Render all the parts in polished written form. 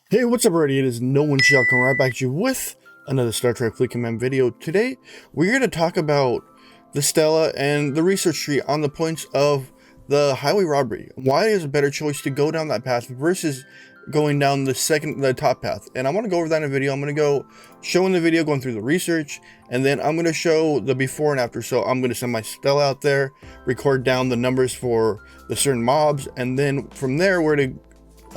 Hey, what's up, everybody? It is nowonshall coming right back to you with another Star Trek Fleet Command video. Today, we're going to talk about the Stella and the research tree on the points of the highway robbery. Why is a better choice to go down that path versus going down the top path? And I want to go over that in a video. I'm going to go showing the video, going through the research, and then I'm going to show the before and after. So I'm going to send my Stella out there, record down the numbers for the certain mobs, and then from there, we're to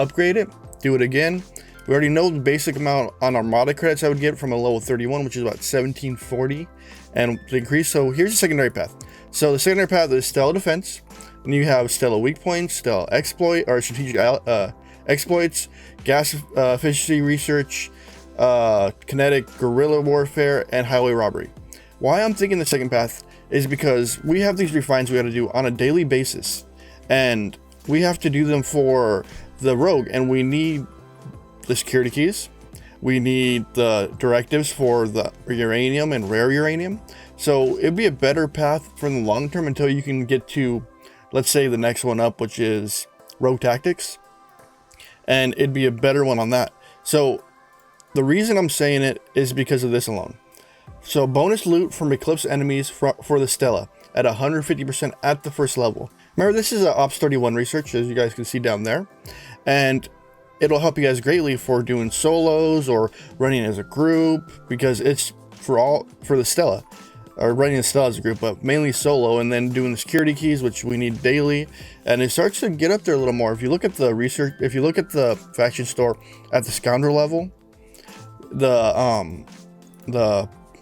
upgrade it, do it again. We already know the basic amount on armada credits I would get from a level 31, which is about 1740, and the increase. So here's the secondary path. So the secondary path is Stella Defense, and you have Stella Weak Points, Stella Exploit, or Strategic Exploits, Gas Efficiency Research, Kinetic Guerrilla Warfare, and Highway Robbery. Why I'm thinking the second path is because we have these refines we got to do on a daily basis, and we have to do them for the rogue, and we need the security keys, we need the directives for the uranium and rare uranium. So it'd be a better path for the long term until you can get to, let's say, the next one up, which is rogue tactics, and it'd be a better one on that. So the reason I'm saying it is because of this alone. So bonus loot from Eclipse enemies for the Stella at 150% at the first level. Remember, this is a Ops 31 research, as you guys can see down there, and it'll help you guys greatly for doing solos or running as a group, because it's for the Stella, or running the Stella as a group, but mainly solo, and then doing the security keys, which we need daily, and it starts to get up there a little more. If you look at the research, if you look at the faction store at the scoundrel level,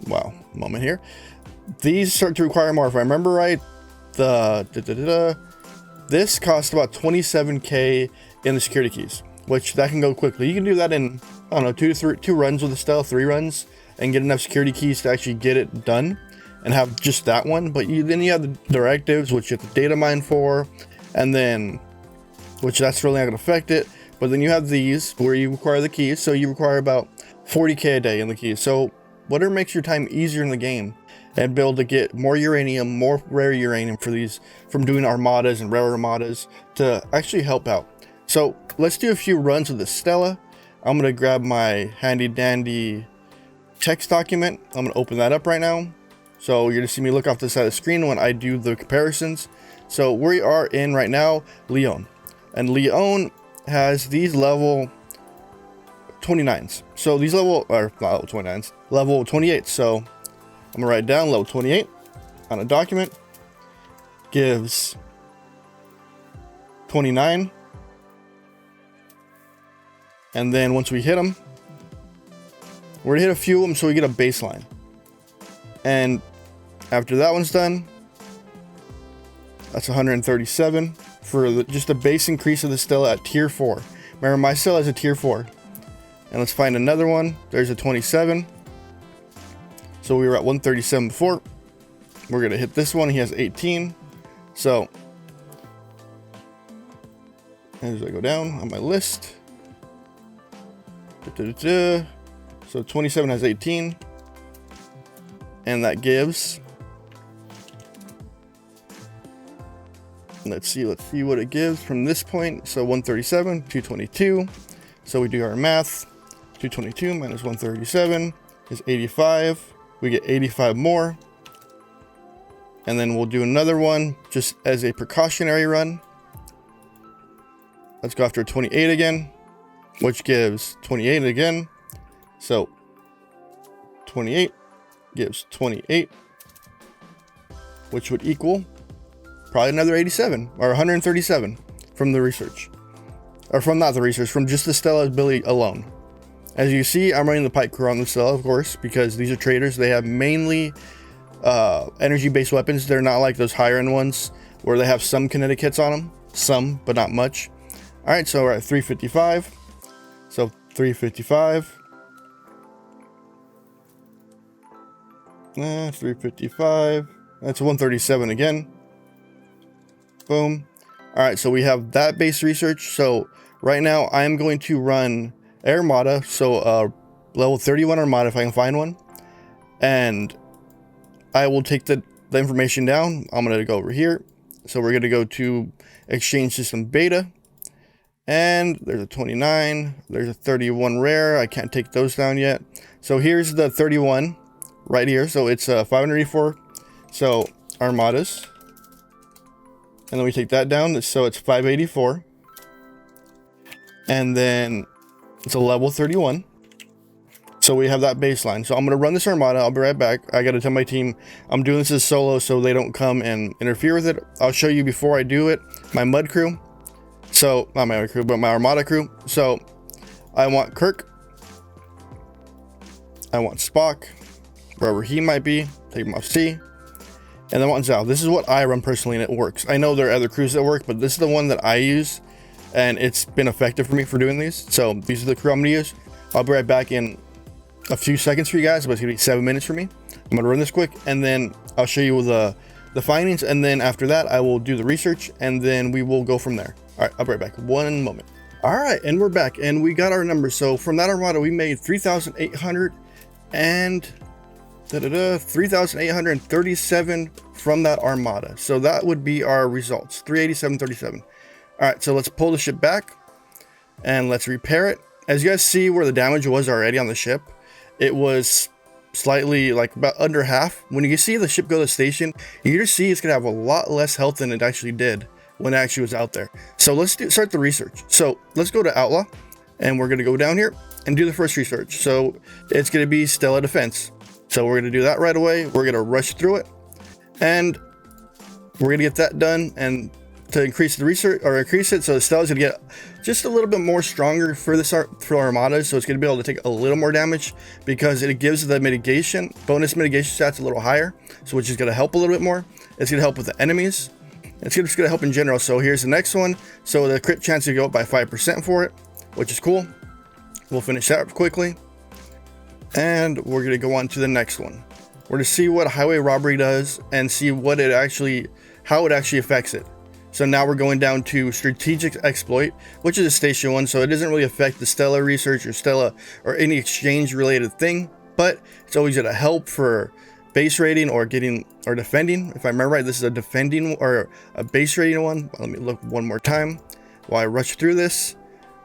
wow, moment here, these start to require more. If I remember right, this costs about 27k in the security keys, which that can go quickly. You can do that in, I don't know, two runs with the Stella, 3 runs, and get enough security keys to actually get it done and have just that one. But then you have the directives, which you have to data mine for, and then, which that's really not going to affect it. But then you have these where you require the keys, so you require about 40k a day in the keys. So whatever makes your time easier in the game, and be able to get more uranium, more rare uranium for these, from doing armadas and rare armadas, to actually help out. So let's do a few runs with the Stella. I'm going to grab my handy dandy text document. I'm going to open that up right now. So you're going to see me look off the side of the screen when I do the comparisons. So we are in right now Leon. And Leon has these level 29s. So these level, or not level 29s, level 28. So I'm going to write down level 28 on a document. Gives 29. And then once we hit them, we're gonna hit a few of them so we get a baseline. And after that one's done, that's 137 for just a base increase of the Stella at tier 4. Remember, my Stella is a tier 4. And let's find another one. There's a 27. So we were at 137 before. We're gonna hit this one. He has 18. So as I go down on my list, so 27 has 18, and that gives, let's see what it gives from this point. So 137, 222. So we do our math. 222 minus 137 is 85. We get 85 more, and then we'll do another one just as a precautionary run. Let's go after 28 again, which gives 28 again. So 28 gives 28, which would equal probably another 87 or 137 from the research, or from not the research, from just the Stella ability alone. As you see, I'm running the Pike Crew on the Stella, of course, because these are traders. They have mainly energy-based weapons. They're not like those higher-end ones where they have some kinetic hits on them, some, but not much. All right, so we're at 355. So 355. 355. That's 137 again. Boom. All right, so we have that base research. So right now I am going to run Armada, so level 31 Armada if I can find one, and I will take the information down. I'm going to go over here. So we're going to go to Exchange System Beta, And there's a 29, there's a 31 rare. I can't take those down yet. So here's the 31 right here. So it's 584. So armadas. And then we take that down. So it's 584. And then it's a level 31. So we have that baseline. So I'm going to run this armada. I'll be right back. I got to tell my team I'm doing this as solo so they don't come and interfere with it. I'll show you before I do it my mud crew. So, not my crew, but my armada crew. So, I want Kirk. I want Spock, wherever he might be. Take him off C. And then I want Zal. This is what I run personally, and it works. I know there are other crews that work, but this is the one that I use, and it's been effective for me for doing these. So, these are the crew I'm going to use. I'll be right back in a few seconds for you guys, but it's going to be 7 minutes for me. I'm going to run this quick, and then I'll show you the findings, and then after that, I will do the research, and then we will go from there. All right, I'll be right back. One moment. All right, and we're back, and we got our numbers. So from that armada, we made 3,800 and 3,837 from that armada. So that would be our results, 387.37. All right, so let's pull the ship back, and let's repair it. As you guys see where the damage was already on the ship, it was slightly like about under half. When you see the ship go to the station, you just see it's gonna have a lot less health than it actually did when it actually was out there. So let's start the research. So let's go to Outlaw, and we're gonna go down here and do the first research. So it's gonna be Stella Defense. So we're gonna do that right away. We're gonna rush through it, and we're gonna get that done. And to increase the research, or increase it, so the Stella's gonna get just a little bit more stronger for this for armada. So it's gonna be able to take a little more damage because it gives the bonus mitigation stats a little higher. So which is gonna help a little bit more. It's gonna help with the enemies. It's just going to help in general. So here's the next one. So the crit chance to go up by 5% for it, which is cool. We'll finish that up quickly. And we're going to go on to the next one. We're going to see what highway robbery does and see what it actually, how it actually affects it. So now we're going down to strategic exploit, which is a station one. So it doesn't really affect the Stella research or Stella or any exchange related thing, but it's always going to help for base rating or getting or defending. If I remember right, this is a defending or a base rating one. Let me look one more time while I rush through this.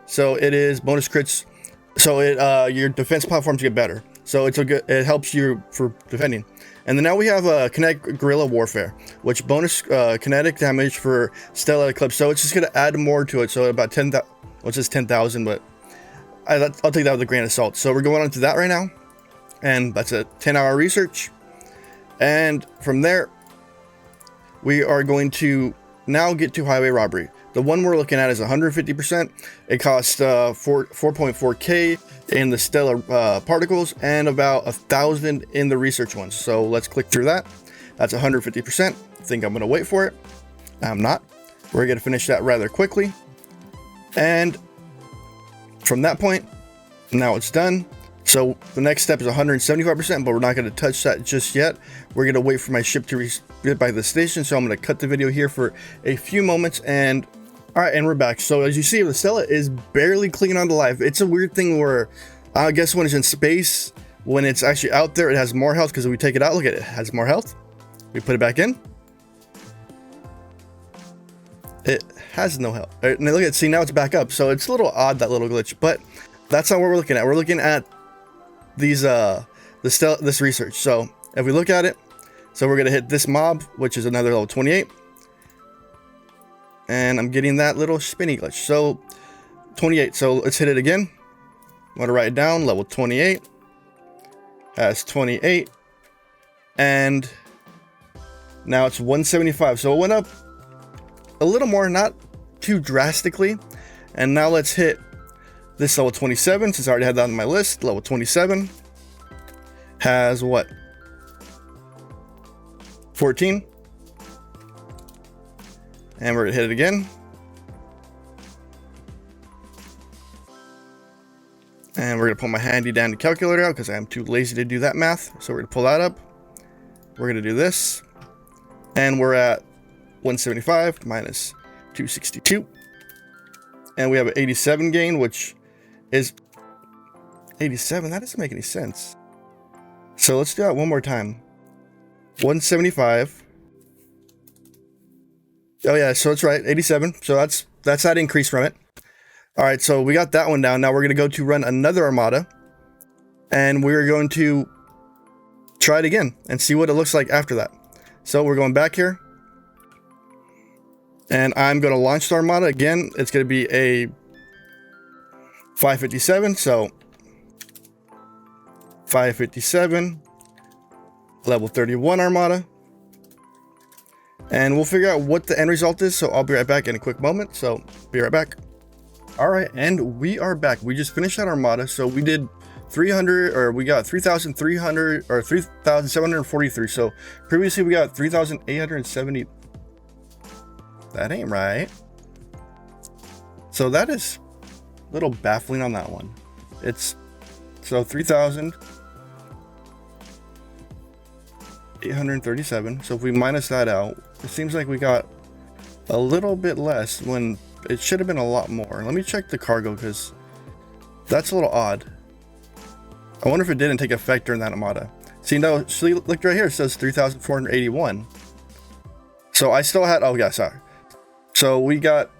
So it is bonus crits. So it your defense platforms get better. So it's a good. It helps you for defending. And then now we have kinetic guerrilla warfare, which bonus kinetic damage for Stella Eclipse. So it's just gonna add more to it. So about 10,000. Well, it says 10,000, but I'll take that with a grain of salt. So we're going on to that right now, and that's a 10-hour research. And from there, we are going to now get to highway robbery. The one we're looking at is 150%. It costs 4.4K in the Stellar particles and about 1,000 in the research ones. So let's click through that. That's 150%. I think I'm going to wait for it. I'm not. We're going to finish that rather quickly. And from that point, now it's done. So the next step is 175%, but we're not going to touch that just yet. We're going to wait for my ship to get by the station. So I'm going to cut the video here for a few moments. And all right, and we're back. So as you see, the Stella is barely clinging on to life. It's a weird thing where I guess when it's in space, when it's actually out there, it has more health because if we take it out, look at it, it has more health. We put it back in. It has no health. And look at it, see, now it's back up. So it's a little odd, that little glitch, but that's not what we're looking at. We're looking at these this research. So if we look at it, so we're gonna hit this mob, which is another level 28, and I'm getting that little spinny glitch. So 28. So let's hit it again. I'm gonna write it down. Level 28 has 28, and now it's 175. So it went up a little more, not too drastically. And now let's hit this level 27, since I already had that on my list. Level 27 has what? 14. And we're gonna hit it again. And we're gonna pull my handy dandy calculator out because I am too lazy to do that math. So we're gonna pull that up. We're gonna do this. And we're at 175 minus 262. And we have an 87 gain, which is 87. That doesn't make any sense. So let's do that one more time. 175. Oh yeah, so it's right, 87. So that's that increase from it. All right, so we got that one down. Now we're going to go to run another armada, and we're going to try it again and see what it looks like after that. So we're going back here, and I'm going to launch the armada again. It's going to be a 557, so 557, level 31 armada, and we'll figure out what the end result is. So I'll be right back in a quick moment, so be right back. All right, and we are back. We just finished that armada. So we did 300, or we got 3,300 or 3,743. So previously we got 3,870. That ain't right. So that is a little baffling on that one. It's so 3,837. So if we minus that out, it seems like we got a little bit less when it should have been a lot more. Let me check the cargo, because that's a little odd. I wonder if it didn't take effect during that armada. See, no, look right here, it says 3,481. So I still had, oh yeah, sorry. So we got,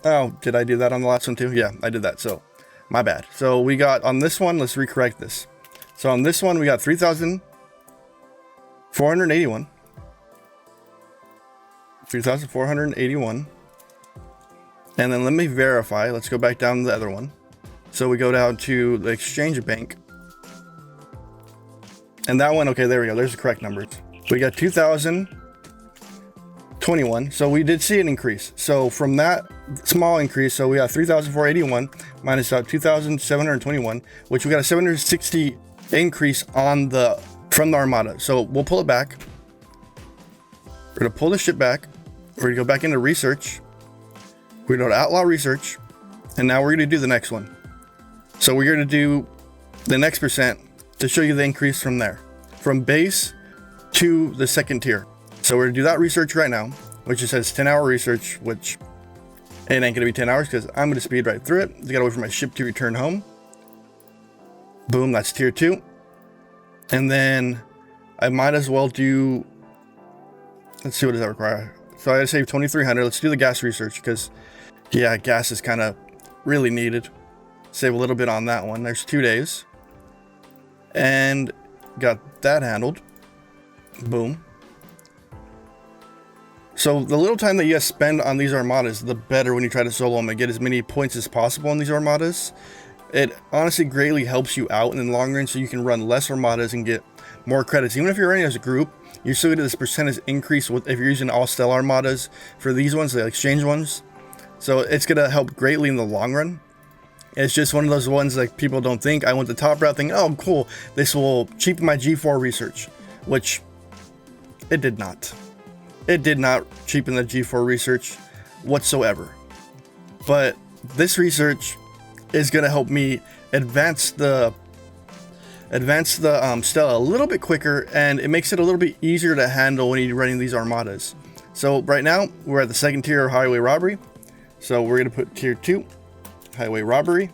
oh, did I do that on the last one too? Yeah, I did that, so my bad. So we got on this one, let's recorrect this. So on this one, we got 3,481. 3,481. And then let me verify. Let's go back down to the other one. So we go down to the exchange bank. And that one, okay, there we go. There's the correct numbers. We got 2,021. So we did see an increase. So from that small increase, so we got 3,481 minus out 2,721, which we got a 760 increase on from the armada. So we'll pull it back. We're gonna pull the ship back. We're gonna go back into research. We're going to outlaw research, and now we're going to do the next one. So we're going to do the next percent to show you the increase from there, from base to the second tier. So we're going to do that research right now, which it says 10-hour research, which it ain't going to be 10 hours because I'm going to speed right through it. I got to wait for my ship to return home. Boom, that's tier 2. And then I might as well do, let's see, what does that require? So I gotta save 2,300. Let's do the gas research, because yeah, gas is kind of really needed. Save a little bit on that one. There's 2 days. And got that handled. Boom. So the little time that you guys spend on these armadas, the better when you try to solo them and get as many points as possible on these armadas. It honestly greatly helps you out in the long run, so you can run less armadas and get more credits. Even if you're running as a group, you still get this percentage increase if you're using all Stellar armadas for these ones, the exchange ones. So it's going to help greatly in the long run. It's just one of those ones like people don't think. I went the top route thinking, oh cool, this will cheapen my G4 research, which it did not. It did not cheapen the G4 research whatsoever. But this research is going to help me advance the Stella a little bit quicker, and it makes it a little bit easier to handle when you're running these armadas. So right now we're at the second tier of highway robbery. So we're going to put tier 2 highway robbery,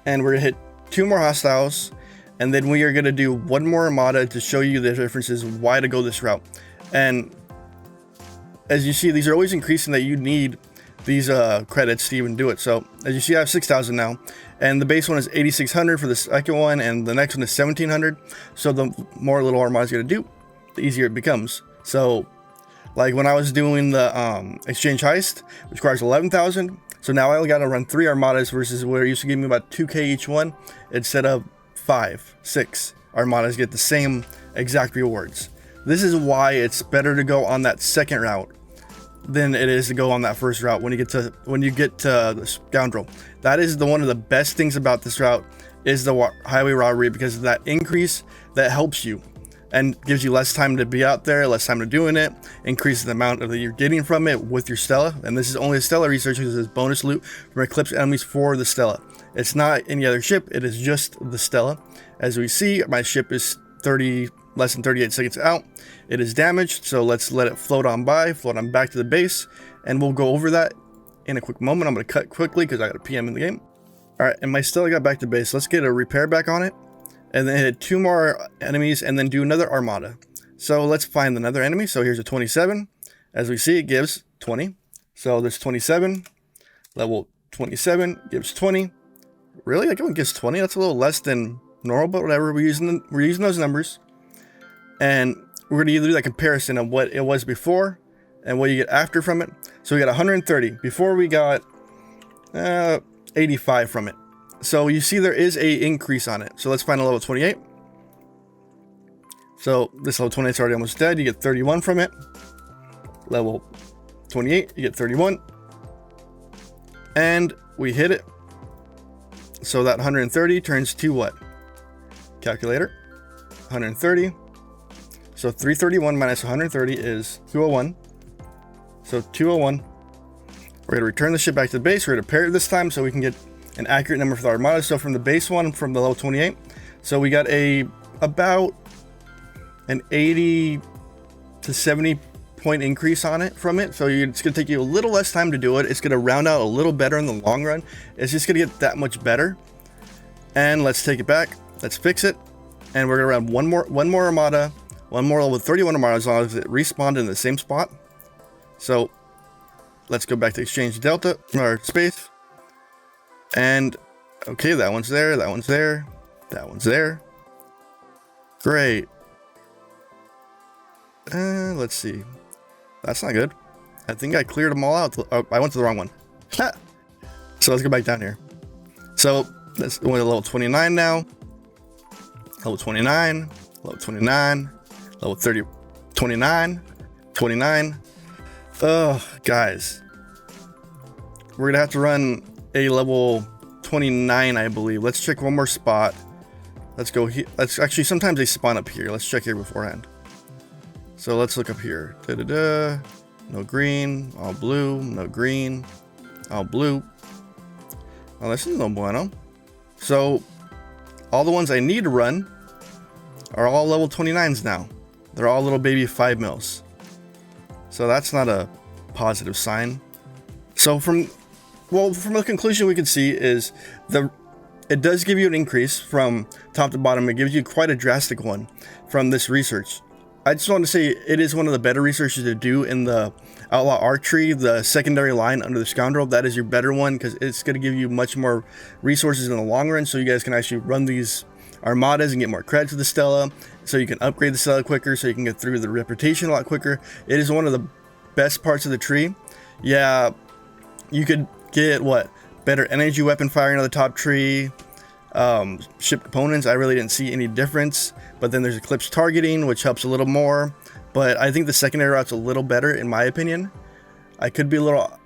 and we're going to hit 2 more hostiles, and then we are going to do 1 more armada to show you the differences why to go this route. And as you see, these are always increasing, that you need these credits to even do it. So as you see, I have 6,000 now, and the base one is 8,600 for the second one, and the next one is 1,700. So the more little armadas you're gonna do, the easier it becomes. So like when I was doing the exchange heist, which requires 11,000, so now I only gotta run 3 armadas versus where it used to give me about 2k each one. Instead of 5, 6 armadas get the same exact rewards. This is why it's better to go on that second route than it is to go on that first route when you get to the scoundrel. That is one of the best things about this route, is the highway robbery, because of that increase that helps you and gives you less time to be out there, less time to doing it, increases the amount that you're getting from it with your Stella. And this is only a Stella research, because it's bonus loot from Eclipse enemies for the Stella. It's not any other ship, it is just the Stella. As we see, my ship is less than 38 seconds out. It is damaged, so let's let it float on back to the base, and we'll go over that in a quick moment. I'm going to cut quickly because I got a PM in the game. All right, and my Stella got back to base. Let's get a repair back on it, and then hit 2 more enemies, and then do another armada. So let's find another enemy. So here's a 27. As we see, it gives 20. So this 27, level 27 gives 20. Really? That one gives 20? That's a little less than normal, but whatever. We're using those numbers. And we're going to do that comparison of what it was before and what you get after from it. So we got 130. Before we got 85 from it. So you see there is a increase on it. So let's find a level 28. So this level 28 is already almost dead. You get 31 from it. Level 28, you get 31. And we hit it. So that 130 turns to what? Calculator. 130. So 331 minus 130 is 201. So 201. We're going to return the ship back to the base. We're going to pair it this time so we can get an accurate number for the armada. So from the base one, from the level 28. So we got about an 80 to 70 point increase on it from it. So it's going to take you a little less time to do it. It's going to round out a little better in the long run. It's just going to get that much better. And let's take it back. Let's fix it. And we're going to run one more armada, one more level 31 armada as long as it respawned in the same spot. So let's go back to exchange delta or space. And okay, that one's there, that one's there, that one's there. Great. Let's see. That's not good. I think I cleared them all out. I went to the wrong one. So let's go back down here. So let's go to level 29 now. Level 29, level 29, level 30, 29, 29. Oh, guys. We're going to have to run a level 29, I believe. Let's check one more spot. Let's go here. Let's actually, sometimes they spawn up here. Let's check here beforehand. So let's look up here. No green, all blue, no green, all blue. Oh, this is no bueno. So all the ones I need to run are all level 29s now. They're all little baby 5 mils. So that's not a positive sign. So from the conclusion we can see is it does give you an increase from top to bottom. It gives you quite a drastic one from this research. I just want to say it is one of the better researches to do in the Outlaw Archery, the secondary line under the Scoundrel. That is your better one because it's going to give you much more resources in the long run, so you guys can actually run these armadas and get more credits to the Stella, so you can upgrade the Stella quicker, so you can get through the reputation a lot quicker. It is one of the best parts of the tree. Yeah, you could get better energy weapon firing on the top tree. Ship components, I really didn't see any difference, but then there's eclipse targeting, which helps a little more, but I think the secondary route's a little better in my opinion. I could be a little,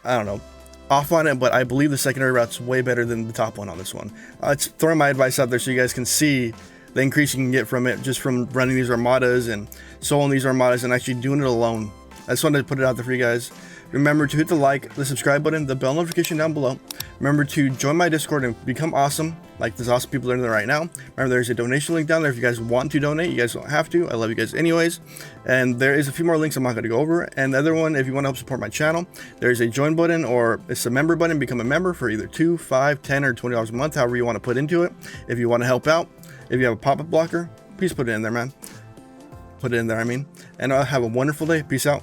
I don't know, off on it, but I believe the secondary route's way better than the top one on this one. It's throwing my advice out there so you guys can see the increase you can get from it just from running these armadas and soloing these armadas and actually doing it alone. I just wanted to put it out there for you guys. Remember to hit the like, the subscribe button, the bell notification down below. Remember to join my Discord and become awesome, like there's awesome people in there right now. Remember, there's a donation link down there if you guys want to donate. You guys don't have to. I love you guys anyways. And there is a few more links I'm not going to go over. And the other one, if you want to help support my channel, there's a join button or it's a member button. Become a member for either $2, $5, $10, or $20 a month, however you want to put into it. If you want to help out, if you have a pop-up blocker, please put it in there, man. Put it in there, I mean. And have a wonderful day. Peace out.